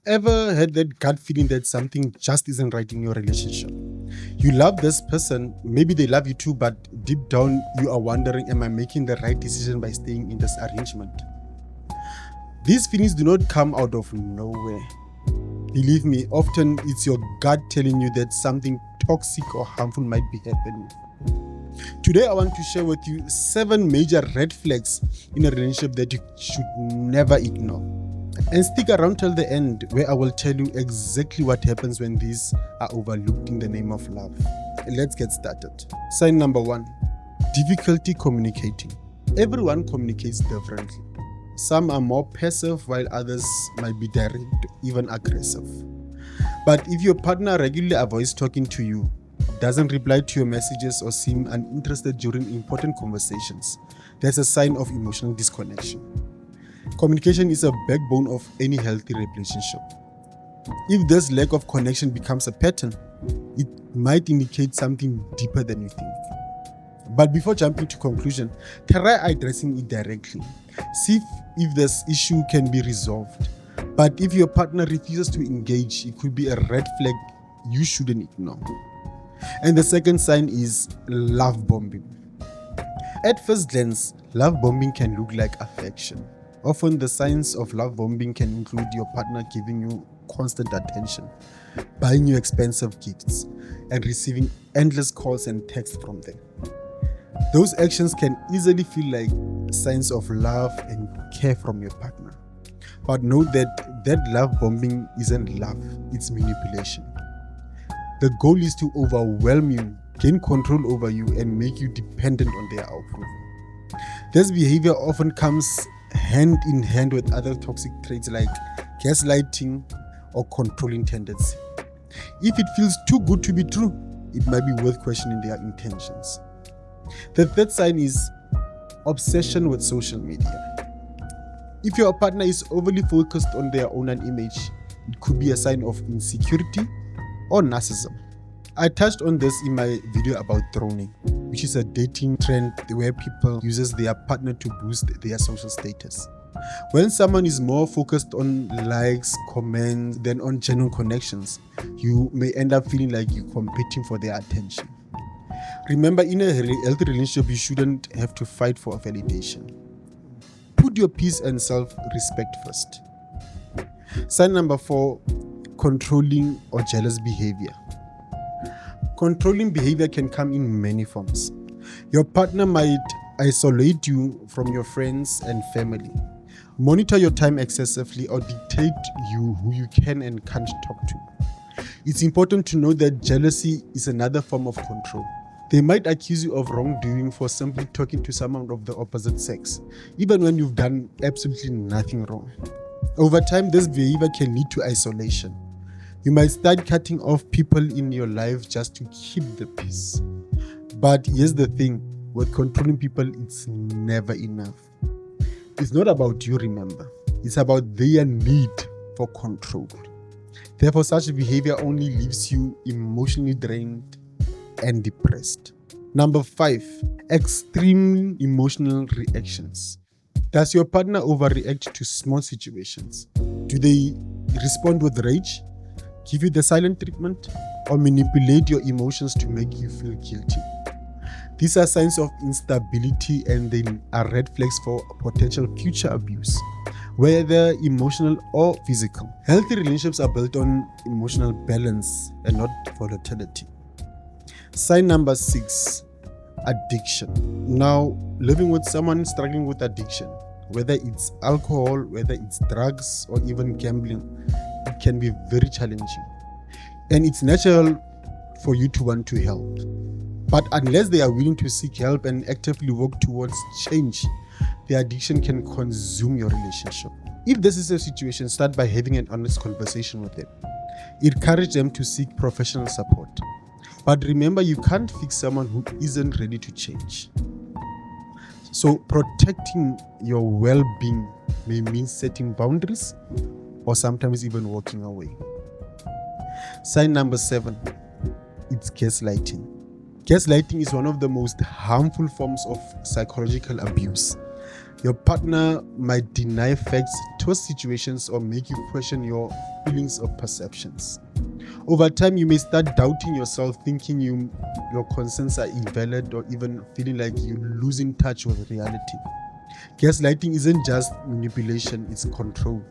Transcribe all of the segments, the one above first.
ever had that gut feeling that something just isn't right in your relationship? You love this person, maybe they love you too, but deep down you are wondering, am I making the right decision by staying in this arrangement? These feelings do not come out of nowhere. Believe me, often it's your gut telling you that something toxic or harmful might be happening. Today, I want to share with you 7 major red flags in a relationship that you should never ignore. And stick around till the end, where I will tell you exactly what happens when these are overlooked in the name of love. Let's get started. Sign number 1, difficulty communicating. Everyone communicates differently. Some are more passive while others might be direct, even aggressive. But if your partner regularly avoids talking to you, doesn't reply to your messages, or seem uninterested during important conversations, that's a sign of emotional disconnection. Communication is a backbone of any healthy relationship. If this lack of connection becomes a pattern, it might indicate something deeper than you think. But before jumping to conclusion, try addressing it directly. See if this issue can be resolved. But if your partner refuses to engage, it could be a red flag you shouldn't ignore. And the second sign is love bombing. At first glance, love bombing can look like affection. Often the signs of love bombing can include your partner giving you constant attention, buying you expensive gifts, and receiving endless calls and texts from them. Those actions can easily feel like signs of love and care from your partner. But note that love bombing isn't love, it's manipulation. The goal is to overwhelm you, gain control over you, and make you dependent on their approval. This behavior often comes hand in hand with other toxic traits like gaslighting or controlling tendency. If it feels too good to be true, it might be worth questioning their intentions. The third sign is obsession with social media. If your partner is overly focused on their own image, it could be a sign of insecurity or narcissism. I touched on this in my video about droning, which is a dating trend where people uses their partner to boost their social status. When someone is more focused on likes, comments than on genuine connections, you may end up feeling like you're competing for their attention. Remember, in a healthy relationship, you shouldn't have to fight for validation. Put your peace and self-respect first. Sign number 4, controlling or jealous behavior. Controlling behavior can come in many forms. Your partner might isolate you from your friends and family, monitor your time excessively, or dictate you who you can and can't talk to. It's important to know that jealousy is another form of control. They might accuse you of wrongdoing for simply talking to someone of the opposite sex, even when you've done absolutely nothing wrong. Over time, this behavior can lead to isolation. You might start cutting off people in your life just to keep the peace. But here's the thing, with controlling people, it's never enough. It's not about you, remember. It's about their need for control. Therefore, such behavior only leaves you emotionally drained and depressed. Number 5, extreme emotional reactions. Does your partner overreact to small situations? Do they respond with rage, give you the silent treatment, or manipulate your emotions to make you feel guilty? These are signs of instability, and they are red flags for potential future abuse, whether emotional or physical. Healthy relationships are built on emotional balance and not volatility. Sign number 6, addiction. Now, living with someone struggling with addiction, whether it's alcohol, whether it's drugs, or even gambling, it can be very challenging. And it's natural for you to want to help. But unless they are willing to seek help and actively work towards change, the addiction can consume your relationship. If this is a situation, start by having an honest conversation with them. Encourage them to seek professional support. But remember, you can't fix someone who isn't ready to change. So protecting your well-being may mean setting boundaries or sometimes even walking away. Sign number 7, it's gaslighting. Gaslighting is one of the most harmful forms of psychological abuse. Your partner might deny facts, twist situations or make you question your feelings or perceptions. Over time, you may start doubting yourself, thinking your concerns are invalid, or even feeling like you're losing touch with reality. Gaslighting isn't just manipulation, it's control.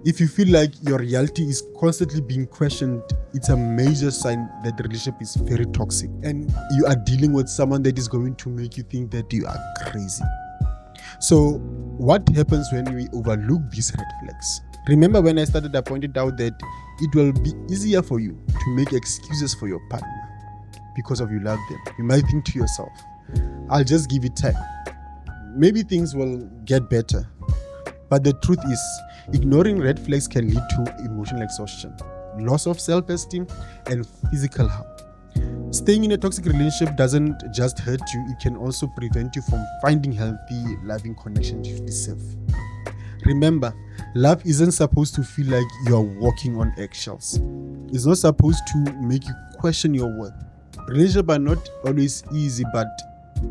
If you feel like your reality is constantly being questioned, it's a major sign that the relationship is very toxic and you are dealing with someone that is going to make you think that you are crazy. So, what happens when we overlook these red flags? Remember when I started, I pointed out that it will be easier for you to make excuses for your partner because of you love them. You might think to yourself, I'll just give it time. Maybe things will get better. But the truth is, ignoring red flags can lead to emotional exhaustion, loss of self-esteem, and physical harm. Staying in a toxic relationship doesn't just hurt you, it can also prevent you from finding healthy, loving connections you deserve. Remember, love isn't supposed to feel like you're walking on eggshells. It's not supposed to make you question your worth. Relationships are not always easy, but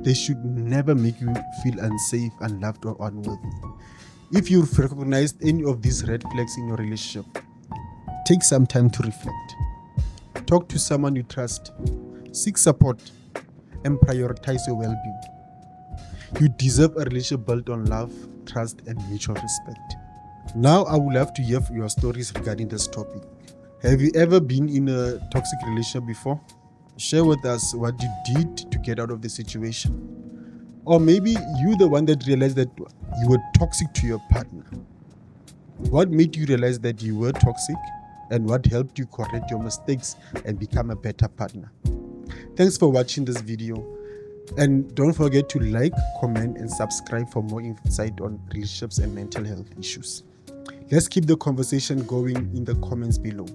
they should never make you feel unsafe, unloved, or unworthy. If you've recognized any of these red flags in your relationship, take some time to reflect. Talk to someone you trust, seek support, and prioritize your well-being. You deserve a relationship built on love, trust, and mutual respect. Now, I would love to hear your stories regarding this topic. Have you ever been in a toxic relationship before? Share with us what you did to get out of the situation. Or maybe you're the one that realized that you were toxic to your partner. What made you realize that you were toxic, and what helped you correct your mistakes and become a better partner? Thanks for watching this video, and don't forget to like, comment, and subscribe for more insight on relationships and mental health issues. Let's keep the conversation going in the comments below.